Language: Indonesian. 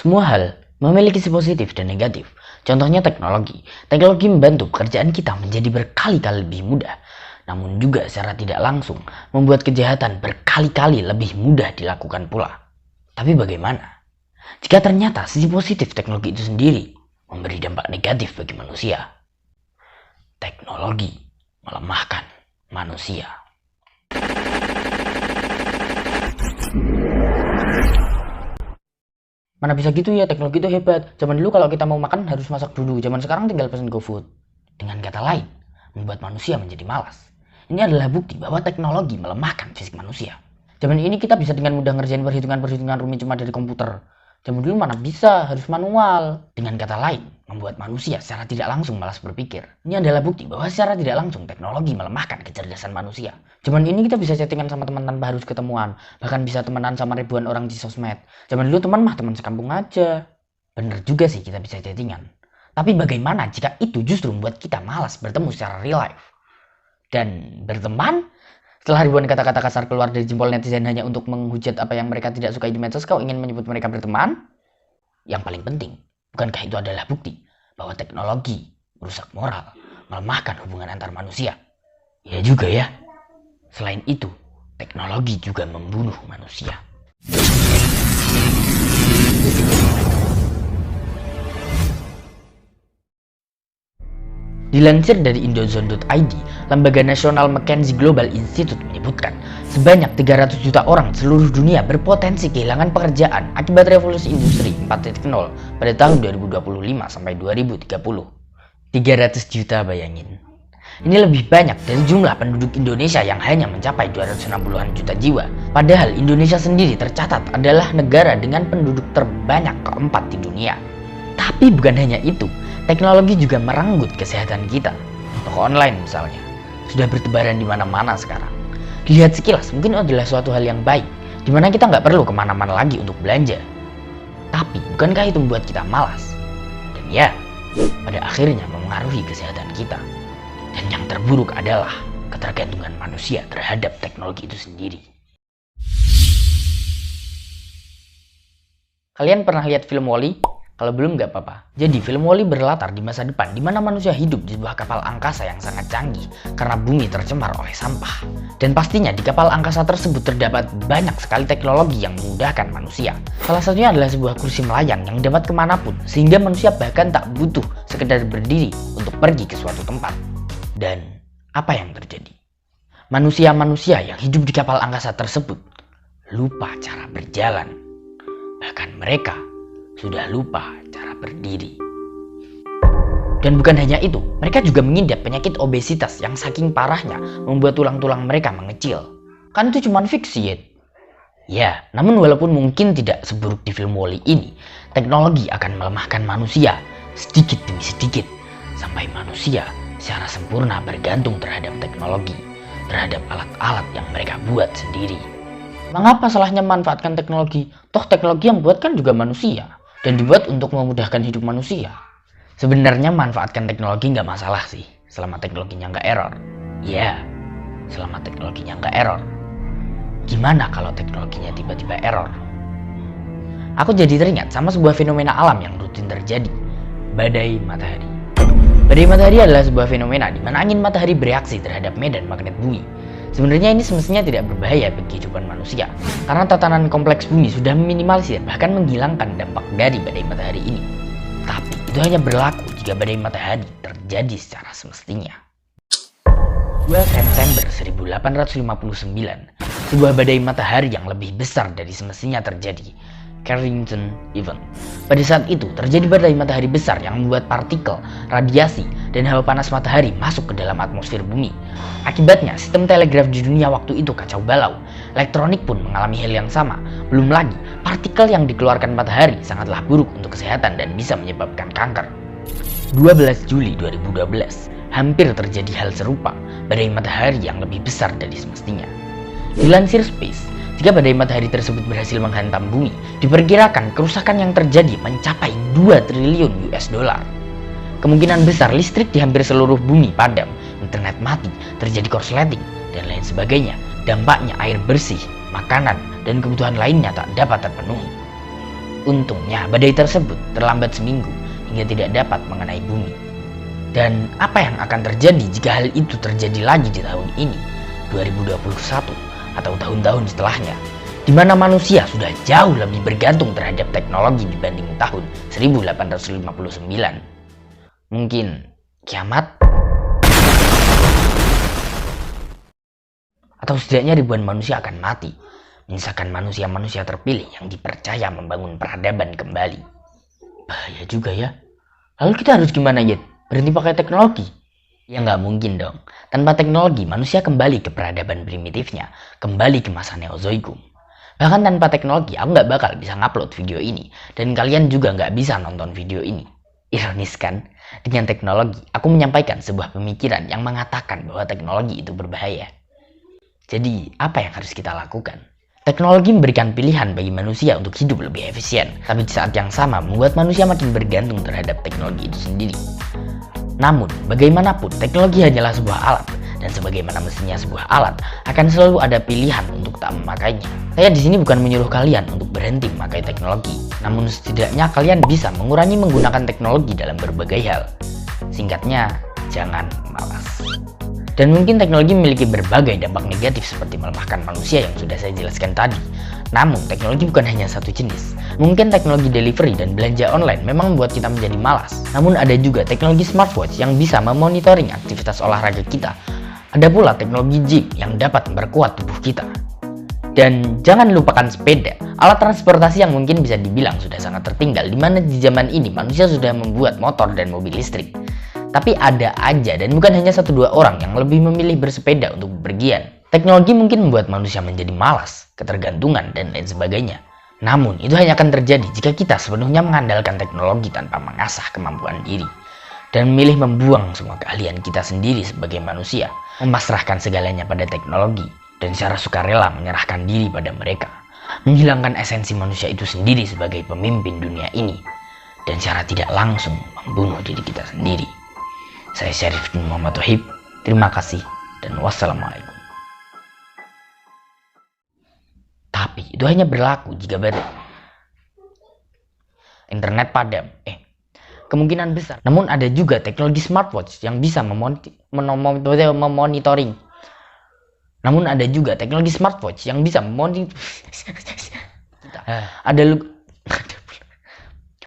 Semua hal memiliki sisi positif dan negatif. Contohnya teknologi. Teknologi membantu pekerjaan kita menjadi berkali-kali lebih mudah. Namun juga secara tidak langsung membuat kejahatan berkali-kali lebih mudah dilakukan pula. Tapi bagaimana jika ternyata sisi positif teknologi itu sendiri memberi dampak negatif bagi manusia? Teknologi melemahkan manusia. Mana bisa gitu ya, teknologi itu hebat. Zaman dulu kalau kita mau makan harus masak dulu. Zaman sekarang tinggal pesan GoFood. Dengan kata lain, membuat manusia menjadi malas. Ini adalah bukti bahwa teknologi melemahkan fisik manusia. Zaman ini kita bisa dengan mudah ngerjain perhitungan-perhitungan rumit cuma dari komputer. Zaman dulu mana bisa, harus manual. Dengan kata lain, membuat manusia secara tidak langsung malas berpikir. Ini adalah bukti bahwa secara tidak langsung teknologi melemahkan kecerdasan manusia. Zaman ini kita bisa chattingan sama teman tanpa harus ketemuan. Bahkan bisa temenan sama ribuan orang di sosmed. Zaman dulu teman mah teman sekampung aja. Bener juga sih kita bisa chattingan. Tapi bagaimana jika itu justru membuat kita malas bertemu secara real life? Dan berteman? Setelah ribuan kata-kata kasar keluar dari jempol netizen hanya untuk menghujat apa yang mereka tidak sukai di medsos, kau ingin menyebut mereka berteman? Yang paling penting, bukankah itu adalah bukti bahwa teknologi merusak moral, melemahkan hubungan antar manusia? Ya juga ya. Selain itu, teknologi juga membunuh manusia. Dilansir dari Indozone.id, Lembaga Nasional McKinsey Global Institute menyebutkan sebanyak 300 juta orang seluruh dunia berpotensi kehilangan pekerjaan akibat revolusi industri 4.0 pada tahun 2025 sampai 2030. 300 juta, bayangin. Ini lebih banyak dari jumlah penduduk Indonesia yang hanya mencapai 260-an juta jiwa. Padahal Indonesia sendiri tercatat adalah negara dengan penduduk terbanyak keempat di dunia. Tapi bukan hanya itu, teknologi juga merenggut kesehatan kita. Toko online misalnya, sudah bertebaran di mana-mana sekarang. Dilihat sekilas mungkin adalah suatu hal yang baik, di mana kita nggak perlu kemana-mana lagi untuk belanja. Tapi bukankah itu membuat kita malas? Dan ya, pada akhirnya mempengaruhi kesehatan kita. Dan yang terburuk adalah ketergantungan manusia terhadap teknologi itu sendiri. Kalian pernah lihat film WALL-E? Kalau belum nggak apa-apa. Jadi film WALL-E berlatar di masa depan di mana manusia hidup di sebuah kapal angkasa yang sangat canggih karena bumi tercemar oleh sampah. Dan pastinya di kapal angkasa tersebut terdapat banyak sekali teknologi yang memudahkan manusia. Salah satunya adalah sebuah kursi melayang yang dapat kemanapun sehingga manusia bahkan tak butuh sekedar berdiri untuk pergi ke suatu tempat. Dan apa yang terjadi? Manusia-manusia yang hidup di kapal angkasa tersebut lupa cara berjalan. Bahkan mereka sudah lupa cara berdiri. Dan bukan hanya itu, mereka juga mengidap penyakit obesitas yang saking parahnya membuat tulang-tulang mereka mengecil. Kan itu cuma fiksi ya? Ya, namun walaupun mungkin tidak seburuk di film WALL-E ini, teknologi akan melemahkan manusia sedikit demi sedikit sampai manusia secara sempurna bergantung terhadap teknologi, terhadap alat-alat yang mereka buat sendiri. Mengapa salahnya memanfaatkan teknologi? Toh teknologi yang buat kan juga manusia. Dan dibuat untuk memudahkan hidup manusia. Sebenarnya manfaatkan teknologi nggak masalah sih, selama teknologinya nggak error. Ya, selama teknologinya nggak error. Gimana kalau teknologinya tiba-tiba error? Aku jadi teringat sama sebuah fenomena alam yang rutin terjadi, badai matahari. Badai matahari adalah sebuah fenomena di mana angin matahari bereaksi terhadap medan magnet bumi. Sebenarnya ini semestinya tidak berbahaya bagi kehidupan manusia, karena tatanan kompleks bumi sudah meminimalisir bahkan menghilangkan dampak dari badai matahari ini. Tapi itu hanya berlaku jika badai matahari terjadi secara semestinya. 2 September 1859, sebuah badai matahari yang lebih besar dari semestinya terjadi, Carrington Event. Pada saat itu terjadi badai matahari besar yang membuat partikel, radiasi, dan hawa panas matahari masuk ke dalam atmosfer bumi. Akibatnya sistem telegraf di dunia waktu itu kacau balau. Elektronik pun mengalami hal yang sama. Belum lagi partikel yang dikeluarkan matahari sangatlah buruk untuk kesehatan dan bisa menyebabkan kanker. 12 Juli 2012, hampir terjadi hal serupa, badai matahari yang lebih besar dari semestinya. Dilansir Space, jika badai matahari tersebut berhasil menghantam bumi, diperkirakan kerusakan yang terjadi mencapai 2 triliun US dollar. Kemungkinan besar listrik di hampir seluruh bumi padam, internet mati, terjadi korsleting, dan lain sebagainya. Dampaknya air bersih, makanan, dan kebutuhan lainnya tak dapat terpenuhi. Untungnya badai tersebut terlambat seminggu hingga tidak dapat mengenai bumi. Dan apa yang akan terjadi jika hal itu terjadi lagi di tahun ini, 2021, atau tahun-tahun setelahnya, di mana manusia sudah jauh lebih bergantung terhadap teknologi dibanding tahun 1859? Mungkin kiamat? Atau setidaknya ribuan manusia akan mati, menyisakan manusia-manusia terpilih yang dipercaya membangun peradaban kembali. Bahaya juga ya. Lalu kita harus gimana, Yet? Berhenti pakai teknologi? Ya nggak mungkin dong. Tanpa teknologi, manusia kembali ke peradaban primitifnya, kembali ke masa Neozoikum. Bahkan tanpa teknologi, aku nggak bakal bisa ngupload video ini, dan kalian juga nggak bisa nonton video ini. Ironis kan? Dengan teknologi, aku menyampaikan sebuah pemikiran yang mengatakan bahwa teknologi itu berbahaya. Jadi, apa yang harus kita lakukan? Teknologi memberikan pilihan bagi manusia untuk hidup lebih efisien, tapi di saat yang sama membuat manusia makin bergantung terhadap teknologi itu sendiri. Namun, bagaimanapun, teknologi hanyalah sebuah alat, dan sebagaimana mestinya sebuah alat, akan selalu ada pilihan untuk tak memakainya. Saya di sini bukan menyuruh kalian untuk berhenti memakai teknologi, namun setidaknya kalian bisa mengurangi menggunakan teknologi dalam berbagai hal. Singkatnya, jangan malas. Dan mungkin teknologi memiliki berbagai dampak negatif seperti melemahkan manusia yang sudah saya jelaskan tadi. Namun, teknologi bukan hanya satu jenis. Mungkin teknologi delivery dan belanja online memang membuat kita menjadi malas. Namun ada juga teknologi smartwatch yang bisa memonitoring aktivitas olahraga kita. Ada pula teknologi gym yang dapat memperkuat tubuh kita. Dan jangan lupakan sepeda, alat transportasi yang mungkin bisa dibilang sudah sangat tertinggal, di mana di zaman ini manusia sudah membuat motor dan mobil listrik. Tapi ada aja, dan bukan hanya 1-2 orang yang lebih memilih bersepeda untuk bepergian. Teknologi mungkin membuat manusia menjadi malas, ketergantungan, dan lain sebagainya. Namun, itu hanya akan terjadi jika kita sepenuhnya mengandalkan teknologi tanpa mengasah kemampuan diri. Dan memilih membuang semua keahlian kita sendiri sebagai manusia, memasrahkan segalanya pada teknologi, dan secara sukarela menyerahkan diri pada mereka. Menghilangkan esensi manusia itu sendiri sebagai pemimpin dunia ini, dan secara tidak langsung membunuh diri kita sendiri. Saya Syarifudin Muhammad Wahib, terima kasih, dan wassalamualaikum. Tapi itu hanya berlaku jika internet padam. Kemungkinan besar. Namun ada juga teknologi smartwatch yang bisa memonitoring. Namun ada juga teknologi smartwatch yang bisa memonitoring. Ada